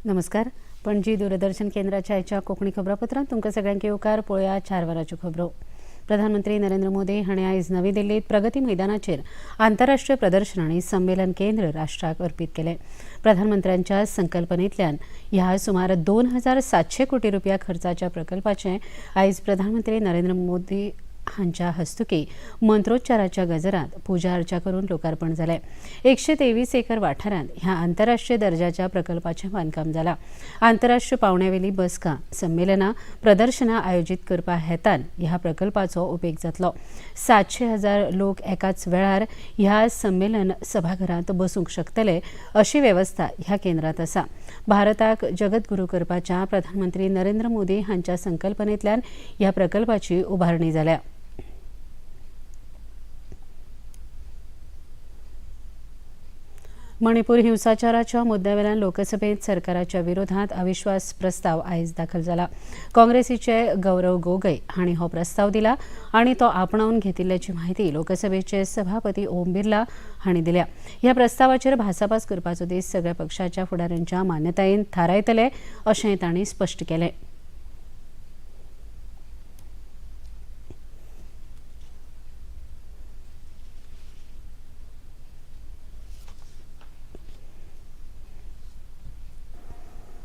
नमस्कार. पणजी दूरदर्शन केंद्राच्या आयच्या कोंकणी खबरापत्रांत तुमकां सगळ्यांक येवकार. पळोवया 4 वरांच्यो खबरो. प्रधानमंत्री नरेंद्र मोदी हांणी आयज नवी दिल्लीत प्रगती मैदानाचेर आंतरराष्ट्रीय प्रदर्शन आनी संमेलन केंद्र राष्ट्राक अर्पीत केलें. प्रधानमंत्र्यांच्या संकल्पनेंतल्यान ह्या सुमार 2700 कोटी रुपया खर्चाच्या प्रकल्पाचें आयज प्रधानमंत्री नरेंद्र मोदी हांच्या हस्तुकीं मंत्रोच्चाराच्या गजरांत पुजा अर्चा करून लोकार्पण जालें. 123 एकर वाठारांत ह्या आंतरराष्ट्रीय दर्जाच्या प्रकल्पाचें बांदकाम जालां. आंतरराष्ट्रीय पावंड्यावेली बसका, संमेलनां, प्रदर्शनां आयोजीत करपा हेतान ह्या प्रकल्पाचो उपेग जातलो. 700,000 लोक एकाच वेळार ह्या संमेलन सभाघरांत बसूंक शकतले अशी वेवस्था ह्या केंद्रांत आसा. भारताक जगद्गुरू करपाच्या प्रधानमंत्री नरेंद्र मोदी हांच्या संकल्पनेंतल्यान ह्या प्रकल्पाची उबारणी जाल्या. मणिपूर हिंसाचाराच्या मुद्द्यावेल्यान लोकसभेत सरकाराच्या विरोधात अविश्वास प्रस्ताव आयज दाखल जाला. काँग्रेसीचे गौरव गोगोय हांणी हो प्रस्ताव दिला आनी तो आपणावन घेतिल्ल्याची म्हायती लोकसभेचे सभापती ओम बिर्ला हांणी दिल्या. ह्या प्रस्तावाचेर भासाभास करपाचो दीस सगळ्या पक्षाच्या फुडाऱ्यांच्या मान्यतायेन थारायतले अशेंय तांणी स्पश्ट केलें.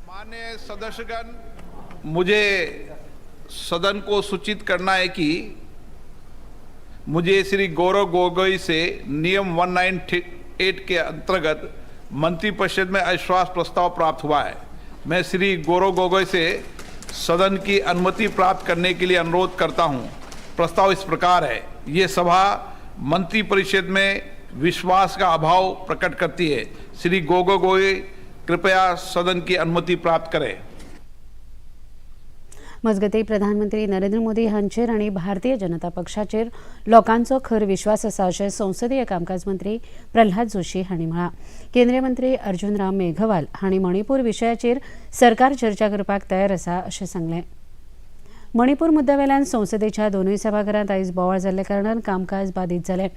माननीय सदस्यगण, मुझे सदन को सूचित करना है कि मुझे श्री गौरव गोगोई से नियम 198 के अंतर्गत मंत्रिपरिषद में अविश्वास प्रस्ताव प्राप्त हुआ है. मैं श्री गौरव गोगोई से सदन की अनुमति प्राप्त करने के लिए अनुरोध करता हूं. प्रस्ताव इस प्रकार है. ये सभा मंत्रिपरिषद में विश्वास का अभाव प्रकट करती है. श्री गोगोई कृपया सदन की अनुमति प्राप्त करें. मजगती प्रधानमंत्री नरेंद्र मोदी हांचेर आनी भारतीय जनता पक्षाचेर लोकांचो खर विश्वास आसा अशें संसदीय कामकाज मंत्री प्रल्हाद जोशी हांणी म्हळां. केंद्रीय मंत्री अर्जुन राम मेघवाल हांणी मणिपूर विशयाचेर सरकार चर्चा करपाक तयार आसा अशें सांगलें. मणिपूर मुद्द्यावेल्यान संसदेच्या दोनूय सभाघरांत आयज बोवाळ जाल्ल्या कारणान कामकाज बाधीत जालें.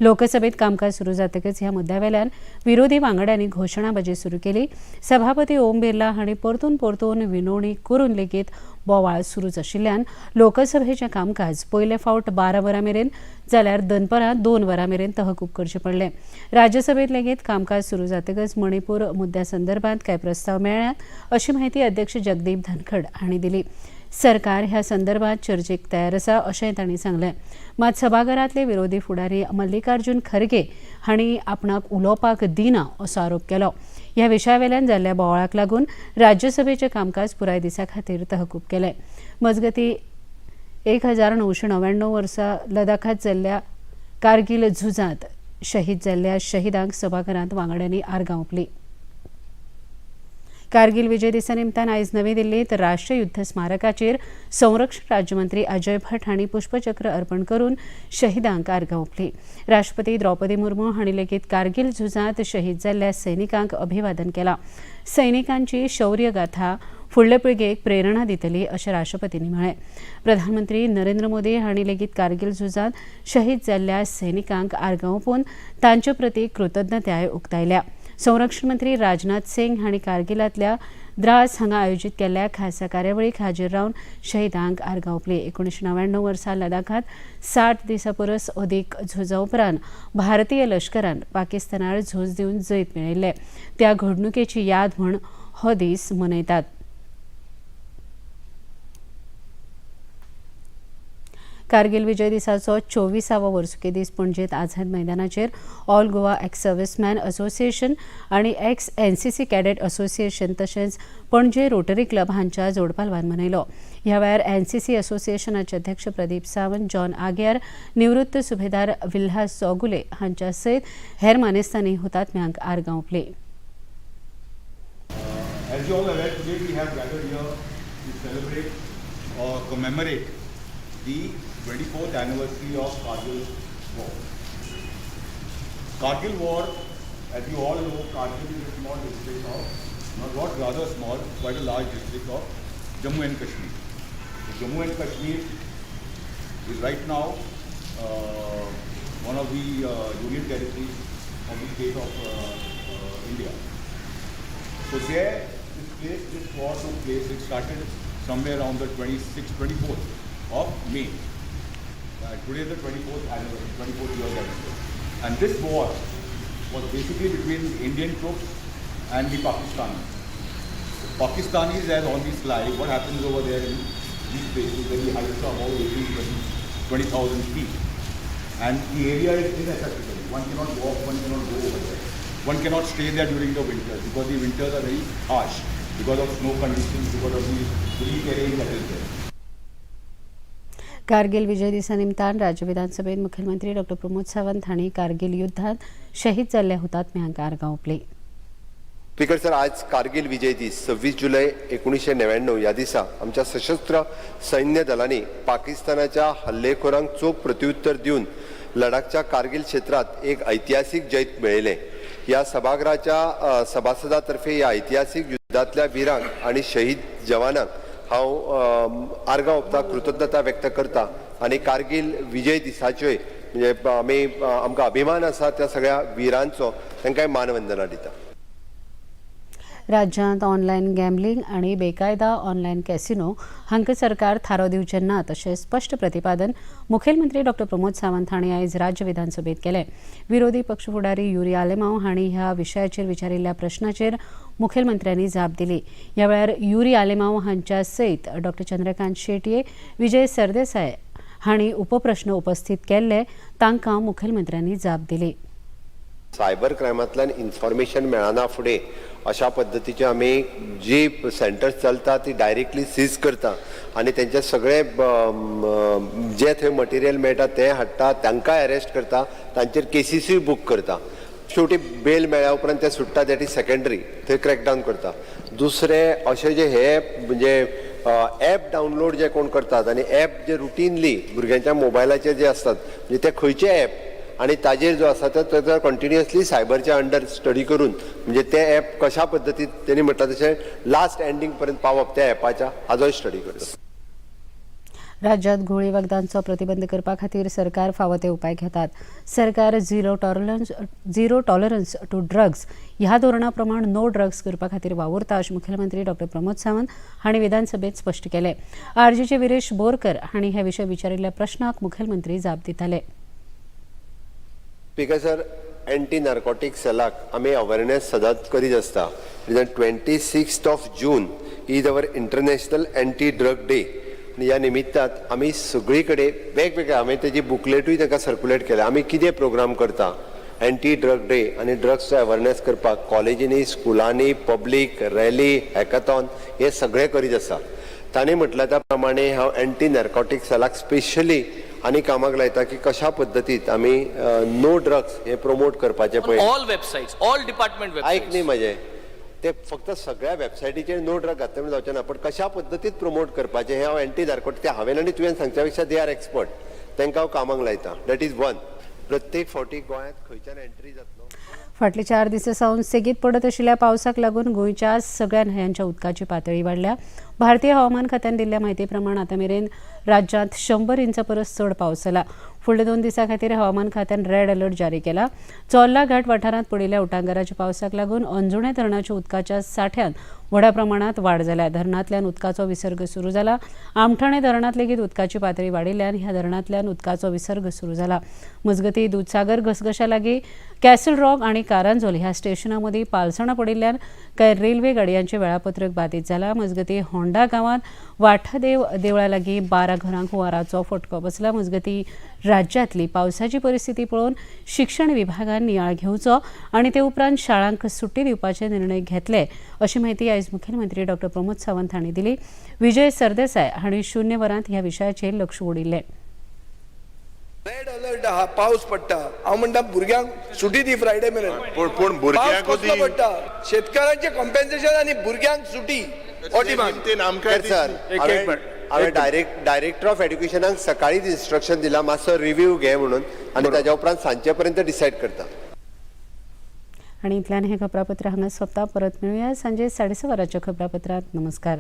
लोकसभेत कामकाज सुरू जातकच ह्या मुद्द्यावेल्यान विरोधी वांगड्यांनी घोशणाबाजी सुरू केली. सभापती ओम बिर्ला हांणी परतून विनवणी करून लेगीत बोवाळ सुरूच आशिल्ल्यान लोकसभेचें कामकाज पयले फावट 12 वरां मेरेन जाल्यार दनपारां 2 वरां मेरेन तहकूब करचें पडलें. राज्यसभेत लेगीत कामकाज सुरू जातकच मणिपूर मुद्द्या संदर्भात कांय प्रस्ताव मेळ्ळ्यात अशी माहिती अध्यक्ष जगदीप धनखड हांणी दिली. सरकार ह्या संदर्भात चर्चेक तयार आसा अशेंय तांणी सांगलें. मात सभाघरांतले विरोधी फुडारी मल्लिकार्जुन खरगे हांणी आपणाक उलोवपाक दिना असो आरोप केलो. ह्या विशयावेल्यान जाल्ल्या बोवाळाक लागून राज्यसभेचें कामकाज पुराय दिसा खातीर तहकूब केलें. मजगतीं 1999 वर्सा लडाखांत जाल्ल्या कारगील झुजांत शहीद जाल्ल्या शहीदांक सभाघरांत वांगड्यांनी आर्गां ओंपलीं. कारगील विजय दिसा निमतान आयज नवी दिल्लीत राष्ट्रीय युद्ध स्मारकाचेर संरक्षण राज्यमंत्री अजय भट्ट हांणी पुष्पचक्र अर्पण करून शहीदांक आर्गां ओंपलीं. राष्ट्रपती द्रौपदी मुर्मू हांणी लेगीत कारगील झुजांत शहीद जाल्ल्या सैनिकांक अभिवादन केलां. सैनिकांची शौर्य गाथा फुडले पिळगेक प्रेरणा दितली अशें राष्ट्रपतींनी म्हळें. प्रधानमंत्री नरेंद्र मोदी हांणी लेगीत कारगील झुजांत शहीद जाल्ल्या सैनिकांक आर्गां ओंपून तांचे प्रती कृतज्ञताय उक्तायल्या. संरक्षण मंत्री राजनाथ सिंग हांणी कारगिलांतल्या द्रास हांगा आयोजीत केल्ल्या खासा कार्यावळीक हाजीर रावन शहीदांक आर्गां ओंपलीं. 1999 वर्सा लडाखांत 60 दिसां परस अदीक झुजां उपरांत भारतीय लश्करान पाकिस्तानार झूज दिवन जैत मेळयल्ले. त्या घडणुकेची याद म्हूण हो दीस मनयतात. कारगील विजय दिसाचो 24वा वर्सुकी दीस पणजेंत आझाद मैदानाचेर all Goa ex serviceman association आनी एक्स एनसीसी कॅडेट असोसिएशन तशेंच पणजे रोटरी क्लब हांच्या जोडपालवान मनयलो. ह्या वेळार एनसीसी असोसिएशनाचे अध्यक्ष प्रदीप सावंत, जॉन आग्यार, निवृत्त सुभेदार विल्हास चौगुले हांच्या सयत हेर मानेस्तांनी हुतात्म्यांक आर्गां ओंपलीं. As you all aware, today we have gathered here to celebrate or commemorate the 24th anniversary of Kargil War. Kargil War, as you all know, Kargil is a small district of, not rather small, quite a large district of Jammu and Kashmir. So Jammu and Kashmir is right now one of the union territories of the state of India. So there This war took place, it started somewhere around the 24th of May. Today is the 24th anniversary, 24th year anniversary. And this war was basically between the Indian troops and the Pakistanis. The Pakistanis, as on the slide, what happens over there in these places where the heights are about 20,000 feet. And the area is inaccessible. One cannot walk, one cannot go over there. One cannot stay there during the winters because the winters are very harsh because of snow conditions, because of the hilly terrain that is there. Kargil विजय दिसानिमतान राज्य विधानसभेत मुख्यमंत्री डॉ प्रमोद सावंत हांणी कारगिल युद्धात शहीद जाल्ल्या हुतात्म्यांक आर्गां ओंपली. Speaker sir, आज कारगिल विजय दीस 26 जुलै 1999 या दिसा आमच्या सशस्त्र सैन्य दलांनी पाकिस्तानाच्या हल्लेखोरांक चोख प्रत्युत्तर दिवन लडाखच्या कारगिल क्षेत्रात एक ऐतिहासिक जैत मेळयले. या सभागृहाच्या सभासदांतर्फे या ऐतिहासिक युद्धातल्या वीरांक आणि शहीद जवानांक हांव आर्गां ओंपता, कृतज्ञता व्यक्त करता आणि कारगिल विजय दिसाच्योय म्हणजे आमकां अभिमान आसा त्या सगळ्या वीरांचो तांकां मानवंदना दिता. राज्यांत ऑनलायन गॅमलिंग आणि बेकायदा ऑनलायन कॅसिनो हांकां सरकार थारो दिवचे नात अशें स्पश्ट प्रतिपादन मुखेलमंत्री डॉ प्रमोद सावंत हांणी आयज राज्य विधानसभेत केलें. विरोधी पक्ष फुडारी युरी आलेमांव हांणी ह्या विशयाचेर विचारिल्ल्या प्रस्नाचेर मुखेलमंत्र्यांनी जाप दिली. ह्या वेळार युरी आलेमांव हांच्या सयत डॉ चंद्रकांत शेटये, विजय सरदेसाय हांणी उपप्रस्न उपस्थित केल्ले, तांकां मुखेलमंत्र्यांनी जाप दिली. सायबर क्रायमांतल्यान इन्फॉर्मेशन मेळना फुडें अशा पद्दतीचे आमी जी सेंटर्स चलता ती डायरेक्टली सीज करता आनी तेंचे सगळे जे थंय मटेरियल मेळटा तें हाडटा, तांकां अरेस्ट करता, तांचेर केसीसूय बूक करता. शेवटी बेल मेळ्ळ्या उपरांत ते सुट्टा, दॅट इज सेकंडरी, थंय क्रॅकडावन करता. दुसरें अशें जे हे म्हणजे ॲप डावनलोड जे कोण करतात आनी ॲप जे रुटीनली भुरग्यांच्या मोबायलाचेर जे असतात म्हणजे ते खंयचे ॲप आणि ताजेर जो आसा तो कंटिन्युअसली सायबरच्या अंडर स्टडी करून म्हणजे ते ॲप कशा पद्दतीन त्यांनी म्हटलं तशें लास्ट एंडींग पर्यंत पावप त्या ॲपाच्या हाजोय स्टडी करता. राज्यात घुवळी वखदांचो प्रतिबंध करपा खातीर सरकार फावो ते उपाय घेतात. सरकार झिरो टॉलरन्स टू ड्रग्स ह्या धोरणा प्रमाण नो ड्रग्स करपा खातीर वावुरता अशें मुखेलमंत्री डॉ प्रमोद सावंत हांणी विधानसभेत स्पश्ट केलें. आरजीचे विरेश बोरकर हांणी हे विशय विचारिल्ल्या प्रस्नाक मुखेलमंत्री जाप दिताले. स्पीकर सर, एंटी नार्कोटीक सेलाक आमी अवेरनेस सदांच करीत आसता. 26 June is our international anti drug day. ह्या निमित्तान आमी सगळी कडेन वेगवेगळे हांवें तेजी बुकलेटूय ताका सर्क्युलेट केल्या. आमी कितें प्रोग्राम करता एंटी ड्रग डे आनी ड्रग्सचो अवेरनेस करपाक कॉलेजींनी, स्कुलांनी, पब्लीक रॅली, हॅकाथॉन हे सगळें करीत आसा. ताणें म्हटल्या त्या प्रमाणे हांव एंटी नार्कोटीक सेलाक स्पेशली आनी कामाक लायता की कशा पद्दतीत आमी नो ड्रग्स हे प्रमोट करपाचे पळय. All websites, all department websites. ऐक न्ही म्हजें, ते फक्त सगळ्या वेबसायटीचेर नो ड्रग घातले जावचें ना, पण कशा पद्दतीत प्रमोट करपाचें हे हांव एंटी नार्कोटीक ते हांवें आनी तुवें सांगच्या पेक्षा दे आर एक्सपर्ट, तांकां हांव कामाक लायता. That is one. प्रत्येक फावटी गोंयांत खंयच्यान एंट्री जातलो. फाटले 4 दिसा सावन सेगीत पडत आशिल्ल्या पावसाक लागून गोंयच्या सगळ्या न्हंयांच्या उदकाची पातळी वाडल्या. भारतीय हवामान खात्यान दिल्ल्या म्हायती प्रमाण आतां मेरेन राज्यांत 100 इंचा परस चड पावस जाला. फुडल्या 2 दिसां खातीर हवामान खात्यान रेड अलर्ट जारी केला. चोर्ला घाट वाठारांत पडिल्ल्या उटंगाराच्या पावसाक लागून अंजुणें धरणाच्या उदकाच्या सांठ्यान व्हड्या प्रमाणात वाड जाल्या. धरणांतल्यान उदकाचो विसर्ग सुरू जाला. आमठाणे धरणांत लेगीत उदकाची पातळी वाडिल्ल्यान ह्या धरणांतल्यान उदकाचो विसर्ग सुरू जाला. मजगतीं दूदसागर घसघशा लागीं कॅसल रॉक आनी कारांजोल ह्या स्टेशनां मदीं पालसणां पडिल्ल्यान कांय रेल्वे गाडयांचें वेळापत्रक बाधीत जालां. मजगतीं होंडा गांवांत वाठादेव देवळा लागीं 12 घरांक हुंवाराचो फटको बसला. मजगतीं राज्यांतली पावसाची परिस्थिती पळोवन शिक्षण विभागान नियाळ घेवचो आनी ते उपरांत शाळांक सुट्टी दिवपाचे निर्णय घेतले अशी माहिती आयज मुखेलमंत्री डॉ प्रमोद सावंत हांणी दिली. विजय सरदेसाय हांणी 0 वरांत ह्या विशयाचेर लक्ष ओडिल्लें. रेड अलर्ट आहा, पावस पडटा. हांव म्हणटा भुरग्यांक सुटी दी फ्रायडे मेरेन. पूण भुरग्यांक पडटा. शेतकारांचे कॉम्पेन्सेशन आनी भुरग्यांक सुटी. सर, हांवें डायरेक्टर ऑफ एड्युकेशनाक सकाळीच इन्स्ट्रक्शन दिला मातसो रिव्ह्यू घे म्हणून आनी ताच्या उपरांत सांजे पर्यंत डिसायड करता. आणि इतल्यान हे खबरापत्र हांगा सोंपता. परत मेळुया सांजे 6:30 वरांच्या खबरापत्रांत. नमस्कार.